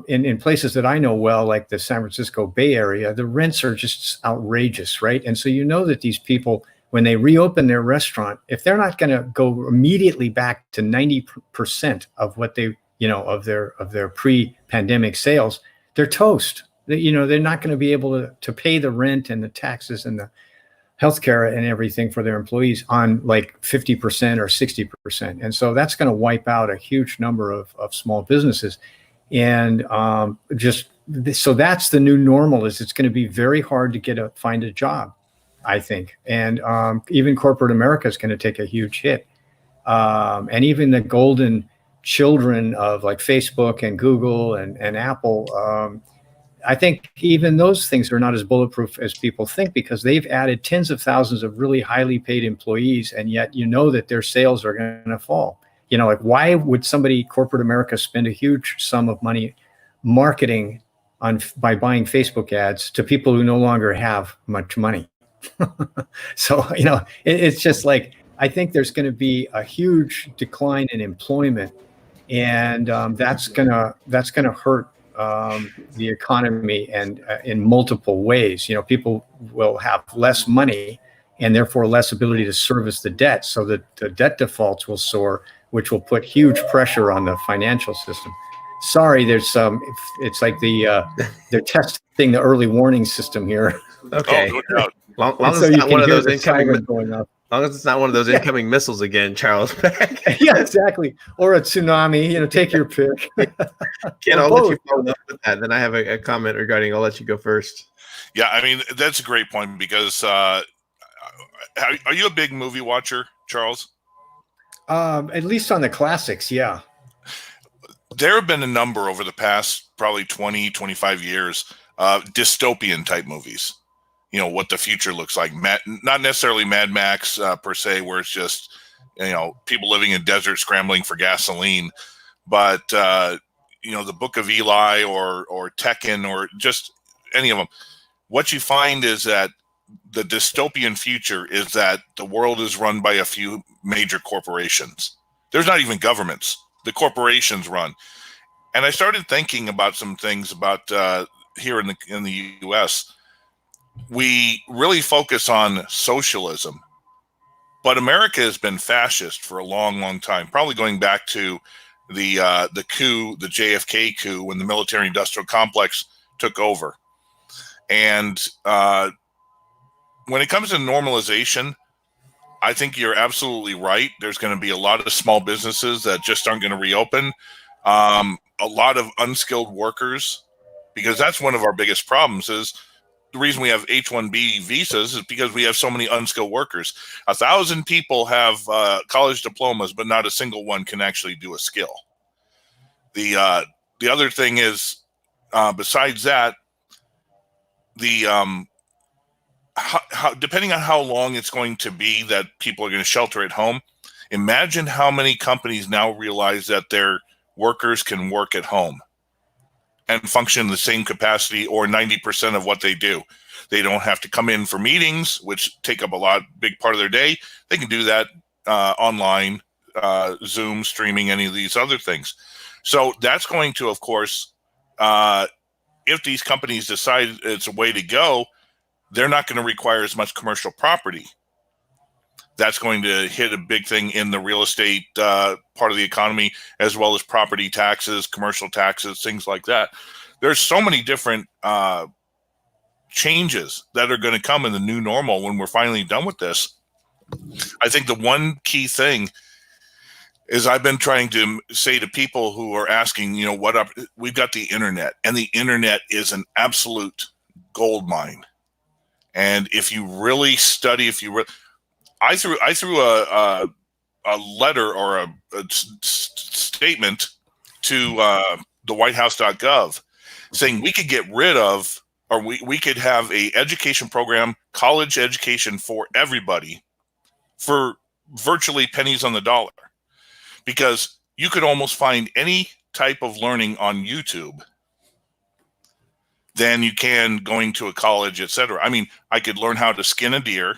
in places that I know well, like the San Francisco Bay Area, the rents are just outrageous, right? And so that these people, when they reopen their restaurant, if they're not going to go immediately back to 90% of what they, of their pre-pandemic sales, they're toast. They're not going to be able to pay the rent and the taxes and the healthcare and everything for their employees on like 50% or 60%. And so that's going to wipe out a huge number of small businesses. And so that's the new normal. It's going to be very hard to find a job, I think. And even corporate America is going to take a huge hit. And even the golden children of like Facebook and Google and Apple, I think even those things are not as bulletproof as people think, because they've added tens of thousands of really highly paid employees, and yet that their sales are going to fall. Like, why would corporate America spend a huge sum of money marketing by buying Facebook ads to people who no longer have much money? So, it's just like, I think there's going to be a huge decline in employment, and that's gonna hurt the economy, and in multiple ways. People will have less money and therefore less ability to service the debt, so that the debt defaults will soar, which will put huge pressure on the financial system. Sorry, there's it's like they're testing the early warning system here. Okay. Oh, no doubt. Long as it's not one of those incoming going up. Long as it's not one of those incoming missiles again, Charles. Yeah, exactly. Or a tsunami, take your pick. Ken, I'll let you follow up with that. Then I have a comment regarding, I'll let you go first. Yeah, I mean, that's a great point, because are you a big movie watcher, Charles? At least on the classics, yeah. There have been a number over the past probably 20, 25 years, dystopian type movies. What the future looks like. Not necessarily Mad Max per se, where it's just, people living in desert scrambling for gasoline, but the Book of Eli or Tekken, or just any of them. What you find is that the dystopian future is that the world is run by a few major corporations. There's not even governments. The corporations run. And I started thinking about some things about here in the U.S. We really focus on socialism, but America has been fascist for a long, long time, probably going back to the coup, the JFK coup, when the military-industrial complex took over. And when it comes to normalization, I think you're absolutely right. There's going to be a lot of small businesses that just aren't going to reopen. A lot of unskilled workers, because that's one of our biggest problems. Is the reason we have H-1B visas is because we have so many unskilled workers. 1,000 people have college diplomas, but not a single one can actually do a skill. The other thing is, besides that, the depending on how long it's going to be that people are going to shelter at home, imagine how many companies now realize that their workers can work at home and function in the same capacity or 90% of what they do. They don't have to come in for meetings, which take up a big part of their day. They can do that online, Zoom, streaming, any of these other things. So that's going to, of course, if these companies decide it's a way to go, they're not going to require as much commercial property. That's going to hit a big thing in the real estate part of the economy, as well as property taxes, commercial taxes, things like that. There's so many different changes that are going to come in the new normal when we're finally done with this. I think the one key thing is I've been trying to say to people who are asking, we've got the internet, and the internet is an absolute gold mine. And if you really study, I threw a letter or a statement to the whitehouse.gov saying we could get rid of, or we could have a education program, college education for everybody for virtually pennies on the dollar, because you could almost find any type of learning on YouTube than you can going to a college, etc. I mean, I could learn how to skin a deer.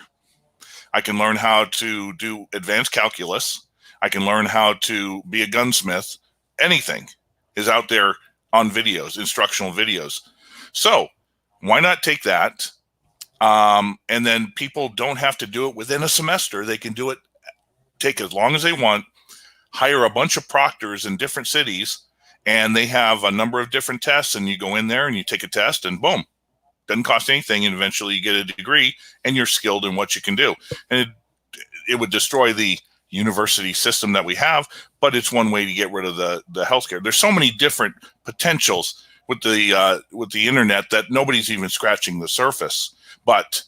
I can learn how to do advanced calculus. I can learn how to be a gunsmith. Anything is out there on videos, instructional videos. So why not take that? And then people don't have to do it within a semester. They can do it, take as long as they want, hire a bunch of proctors in different cities, and they have a number of different tests, and you go in there and you take a test, and boom, doesn't cost anything, and eventually you get a degree and you're skilled in what you can do. And it would destroy the university system that we have, but it's one way to get rid of the healthcare. There's so many different potentials with the internet that nobody's even scratching the surface. But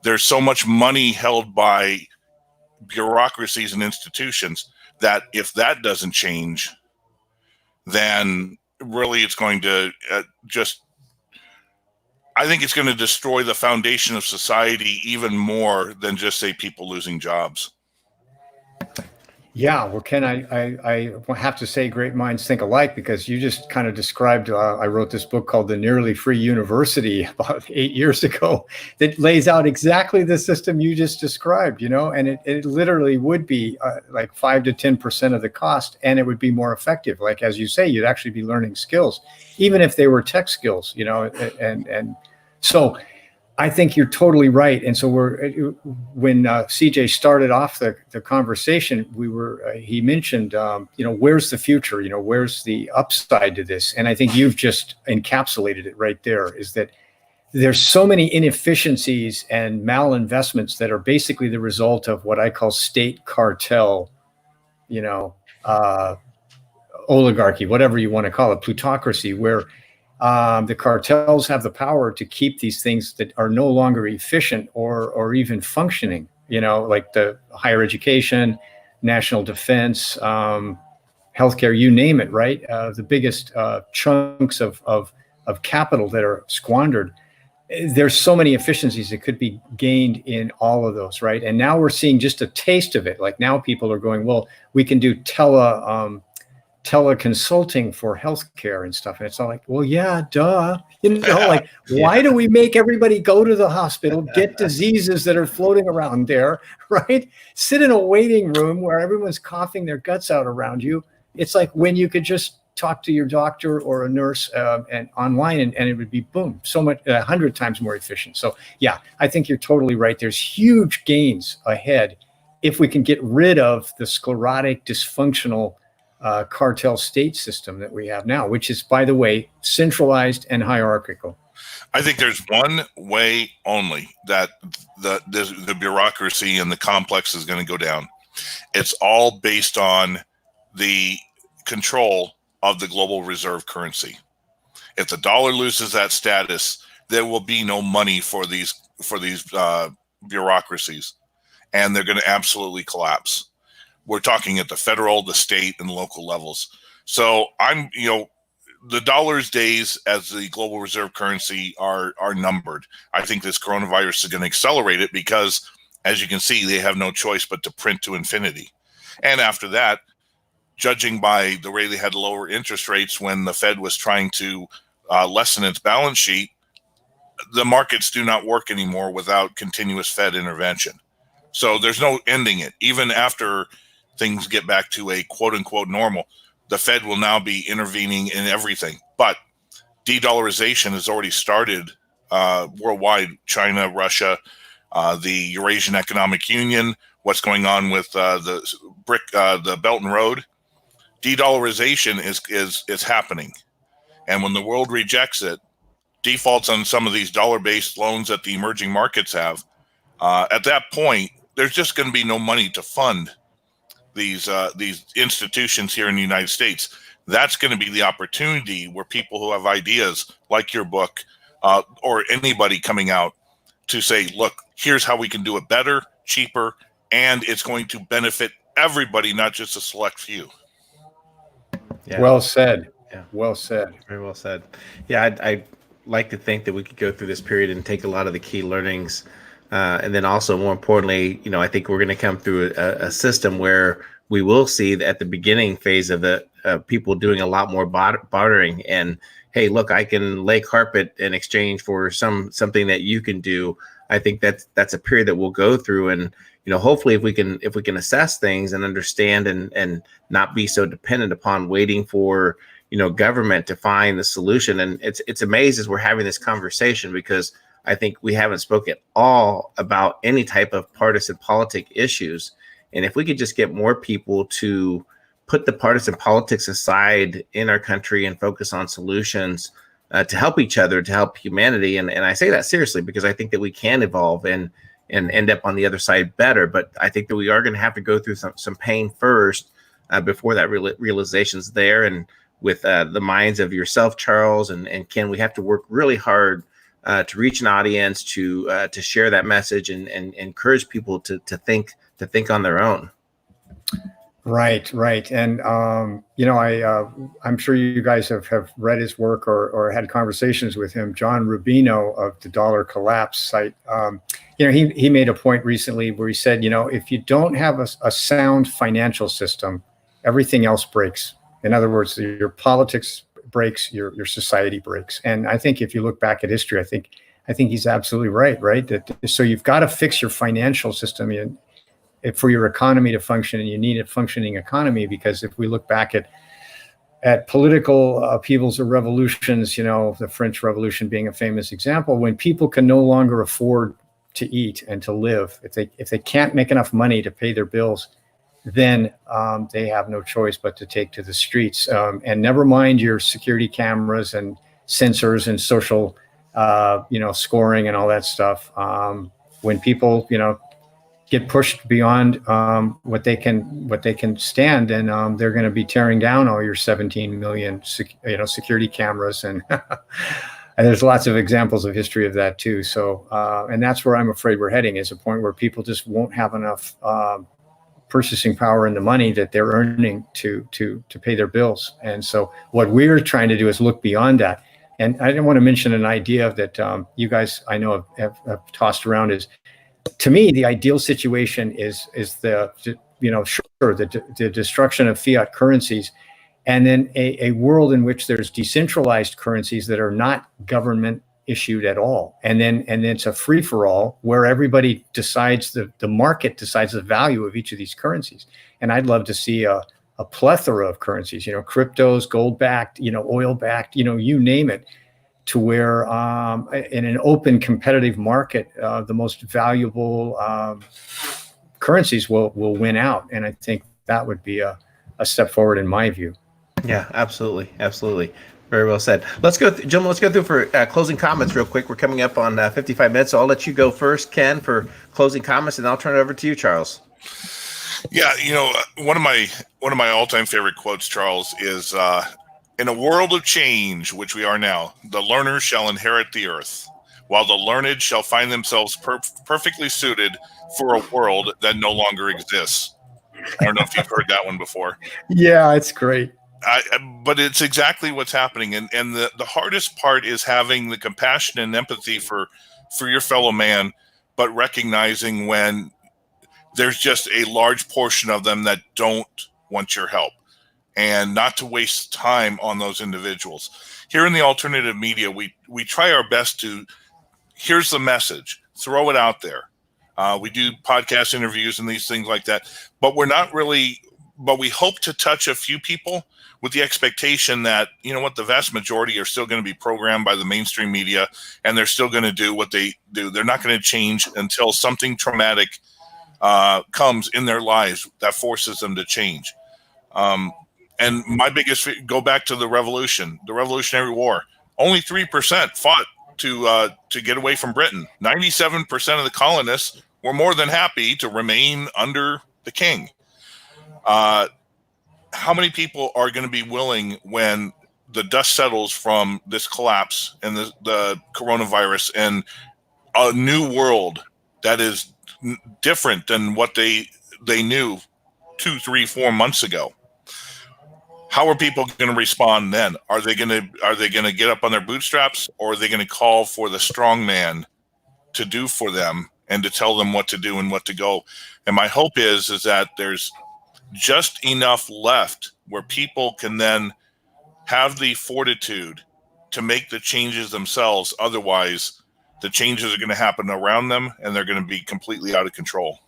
there's so much money held by bureaucracies and institutions that if that doesn't change, then really it's going to I think it's going to destroy the foundation of society even more than just, say, people losing jobs. Yeah, well, Ken, I have to say great minds think alike, because you just kind of described, I wrote this book called The Nearly Free University about 8 years ago that lays out exactly the system you just described, and it literally would be like 5 to 10% of the cost, and it would be more effective. Like, as you say, you'd actually be learning skills, even if they were tech skills, and so I think you're totally right. And so when CJ started off the conversation, he mentioned, where's the future? Where's the upside to this? And I think you've just encapsulated it right there, is that there's so many inefficiencies and malinvestments that are basically the result of what I call state cartel, oligarchy, whatever you want to call it, plutocracy, where the cartels have the power to keep these things that are no longer efficient or even functioning, like the higher education, national defense, healthcare, you name it, right? The biggest chunks of capital that are squandered. There's so many efficiencies that could be gained in all of those, right? And now we're seeing just a taste of it. Like, now people are going, well, we can do teleconsulting for healthcare and stuff. And it's all like, well, yeah, duh. Like, why do we make everybody go to the hospital, get diseases that are floating around there, right? Sit in a waiting room where everyone's coughing their guts out around you. It's like when you could just talk to your doctor or a nurse and online, and it would be, boom, so much, 100 times more efficient. So yeah, I think you're totally right. There's huge gains ahead if we can get rid of the sclerotic, dysfunctional cartel state system that we have now, which is, by the way, centralized and hierarchical. I think there's one way only that the bureaucracy and the complex is going to go down. It's all based on the control of the global reserve currency. If the dollar loses that status, there will be no money for these bureaucracies, and they're going to absolutely collapse. We're talking at the federal, the state, and local levels. So the dollar's days as the global reserve currency are numbered. I think this coronavirus is going to accelerate it because, as you can see, they have no choice but to print to infinity. And after that, judging by the way they had lower interest rates when the Fed was trying to lessen its balance sheet, the markets do not work anymore without continuous Fed intervention. So there's no ending it. Even after things get back to a quote unquote normal, the Fed will now be intervening in everything. But de-dollarization has already started worldwide. China, Russia, the Eurasian Economic Union, what's going on with the Belt and Road. De-dollarization is happening. And when the world rejects it, defaults on some of these dollar-based loans that the emerging markets have, at that point, there's just going to be no money to fund these institutions here in the United States. That's going to be the opportunity where people who have ideas like your book or anybody coming out to say, look, here's how we can do it better, cheaper, and it's going to benefit everybody, not just a select few. Yeah. Well said. Yeah. Well said. Very well said. Yeah, I'd like to think that we could go through this period and take a lot of the key learnings. And then also, more importantly, I think we're going to come through a system where we will see that at the beginning phase of the people doing a lot more bartering. And hey, look, I can lay carpet in exchange for something that you can do. I think that's a period that we'll go through. And hopefully, if we can assess things and understand and not be so dependent upon waiting for government to find the solution. And it's amazing as we're having this conversation, because I think we haven't spoken at all about any type of partisan politic issues. And if we could just get more people to put the partisan politics aside in our country and focus on solutions to help each other, to help humanity. And I say that seriously, because I think that we can evolve and end up on the other side better. But I think that we are going to have to go through some pain first before that realization's there. And with the minds of yourself, Charles, and Ken, we have to work really hard to reach an audience, to share that message and encourage people to think on their own. Right. And I'm sure you guys have read his work or had conversations with him. John Rubino of the Dollar Collapse site. He made a point recently where he said, if you don't have a sound financial system, everything else breaks. In other words, your politics breaks, your society breaks. And I think if you look back at history, I think he's absolutely right. So you've got to fix your financial system for your economy to function, and you need a functioning economy, because if we look back at political upheavals or revolutions, the French Revolution being a famous example, when people can no longer afford to eat and to live, if they can't make enough money to pay their bills, then they have no choice but to take to the streets. And never mind your security cameras and sensors and social, scoring and all that stuff. When people, get pushed beyond what they can stand, and they're going to be tearing down all your 17 million, security cameras, and and there's lots of examples of history of that too. So, and that's where I'm afraid we're heading, is a point where people just won't have enough purchasing power in the money that they're earning to pay their bills. And so what we're trying to do is look beyond that. And I didn't want to mention an idea that you guys, I know, have tossed around, is, to me, the ideal situation is the destruction of fiat currencies, and then a world in which there's decentralized currencies that are not government issued at all. And then it's a free for all where everybody decides, the market decides the value of each of these currencies. And I'd love to see a plethora of currencies, cryptos, gold backed, oil backed, you name it, to where in an open competitive market, the most valuable currencies will win out. And I think that would be a a step forward in my view. Yeah, absolutely. Absolutely. Very well said. Let's go, gentlemen, let's go through for closing comments real quick. We're coming up on 55 minutes, so I'll let you go first, Ken, for closing comments, and I'll turn it over to you, Charles. Yeah, one of my all-time favorite quotes, Charles, is in a world of change, which we are now, the learner shall inherit the earth, while the learned shall find themselves perfectly suited for a world that no longer exists. I don't know if you've heard that one before. Yeah, it's great. But it's exactly what's happening. And the hardest part is having the compassion and empathy for your fellow man, but recognizing when there's just a large portion of them that don't want your help, and not to waste time on those individuals. Here in the alternative media, we try our best to, here's the message, throw it out there. We do podcast interviews and these things like that, but we hope to touch a few people with the expectation that, the vast majority are still going to be programmed by the mainstream media, and they're still going to do what they do. They're not going to change until something traumatic comes in their lives that forces them to change. And my biggest, go back to the Revolutionary War. Only 3% fought to get away from Britain. 97% of the colonists were more than happy to remain under the king. How many people are going to be willing, when the dust settles from this collapse and the coronavirus and a new world that is different than what they knew 2, 3, 4 months ago? How are people going to respond then? Are they going to get up on their bootstraps, or are they going to call for the strong man to do for them and to tell them what to do and what to go? And my hope is that there's just enough left where people can then have the fortitude to make the changes themselves. Otherwise, the changes are going to happen around them, and they're going to be completely out of control.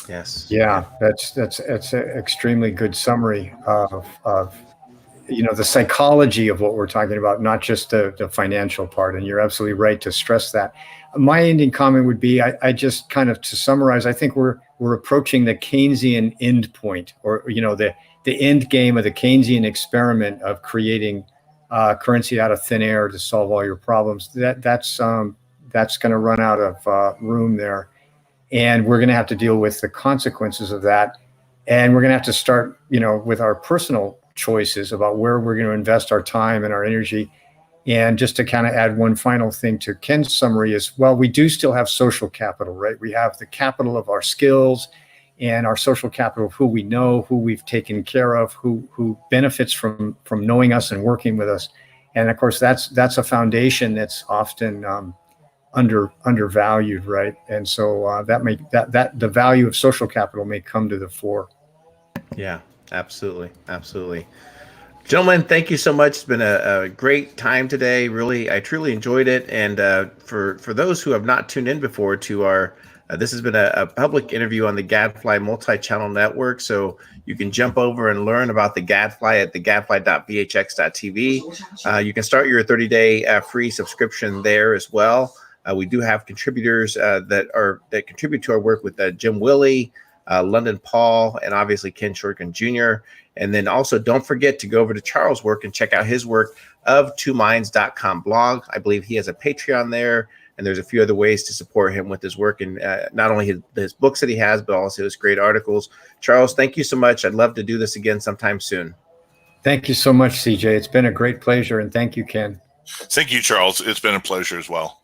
Yes. Yeah, that's an extremely good summary of the psychology of what we're talking about, not just the financial part. And you're absolutely right to stress that. My ending comment would be, I just kind of, to summarize, I think we're approaching the Keynesian end point, or the end game of the Keynesian experiment of creating currency out of thin air to solve all your problems. That's going to run out of room there, and we're going to have to deal with the consequences of that. And we're going to have to start, with our personal choices about where we're going to invest our time and our energy. And just to kind of add one final thing to Ken's summary is, well, we do still have social capital, right? We have the capital of our skills and our social capital of who we know, who we've taken care of, who benefits from knowing us and working with us. And of course, that's a foundation that's often undervalued, right? And so that the value of social capital may come to the fore. Yeah, absolutely. Absolutely. Gentlemen, thank you so much. It's been a great time today. Really, I truly enjoyed it. And for those who have not tuned in before to our, this has been a public interview on the Gadfly multi-channel network. So you can jump over and learn about the Gadfly at thegadfly.vhx.tv. You can start your 30-day free subscription there as well. We do have contributors that contribute to our work with Jim Willie, London Paul, and obviously Ken Shortkin Jr. And then also don't forget to go over to Charles' work and check out his work of twominds.com blog. I believe he has a Patreon there, and there's a few other ways to support him with his work, and not only his books that he has, but also his great articles. Charles, thank you so much. I'd love to do this again sometime soon. Thank you so much, CJ. It's been a great pleasure, and thank you, Ken. Thank you, Charles. It's been a pleasure as well.